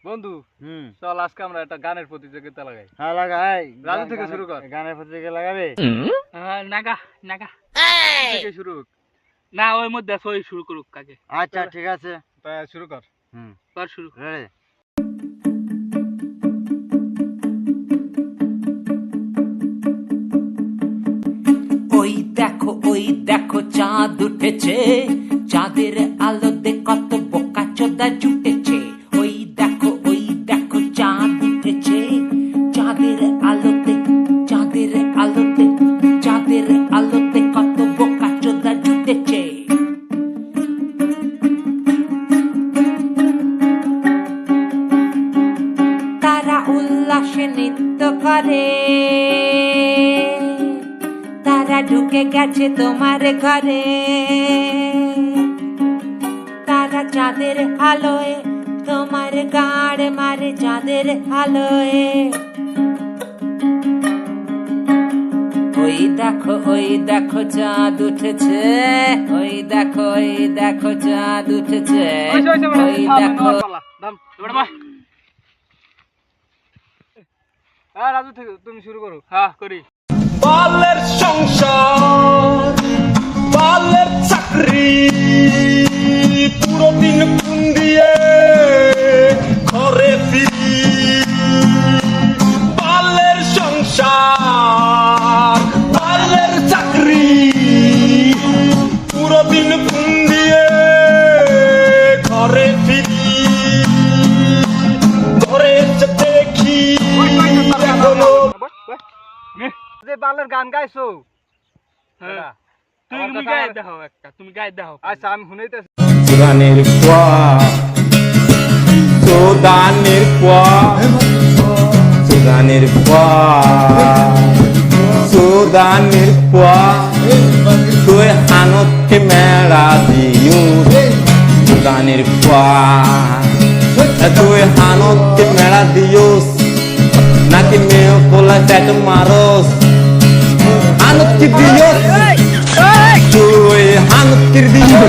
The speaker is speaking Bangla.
বন্ধু চল আজকে আমরা একটা গানের প্রতিযোগিতা লাগাই। হ্যাঁ লাগাই। রাজু থেকে শুরু কর। গানের প্রতিযোগিতা লাগাবে? নাগা নাগা থেকে শুরু হোক। না ওই মধ্যে ওই শুরু করুক কাকে। আচ্ছা ঠিক আছে, তা শুরু কর। কর শুরু। রেডি। ওই দেখো চাঁদ উঠেছে, চাঁদের আলোতে কত বোকা চোদা জুটেছে। ওই দেখো চাঁদ উঠেছে, চাঁদের আলোতে চাঁদের আলোতে চাঁদের আলোতে কত বোকা চোদা জুটেছে। তারা উল্লাসে নৃত্য করে, তারা ঢুকে গেছে তোমার ঘরে। তারা চাঁদের আলোয় তোমার গাড় মারে, চাঁদের আলোয়। ওই দেখো চাঁদ উঠেছে, ওই দেখো চাঁদ উঠেছে, ওই দেখো। হ্যাঁ রাজু থেকে তুমি শুরু করো। হ্যাঁ করি। বালের সংসার, বালের চাকরি, পুরো দিন ফোন দিয়ে ঘরে ফিরি। বালের সংসার, বালের চাকরি, পুরো দিন ফোন দিয়ে ঘরে ফিরি। ঘরে এসে দেখি এখনো যে বালের গান গাইছো। হ্যাঁ তুমি গায়ে দাও একটা, তুমি গায়ে দাও। আচ্ছা আমি শুনাইতেছি। সুদানের কুয়া, সুদানের কুয়া, সুদানের কুয়া, সুদানের কুয়া, তুই হানতকে মেলা দিও। সুদানের কুয়া, তুই হানতকে মেলা দিও, নাকি মেয়ে কোলা চাট মারস। হানত কি দিও, তুই হানত কি দিও।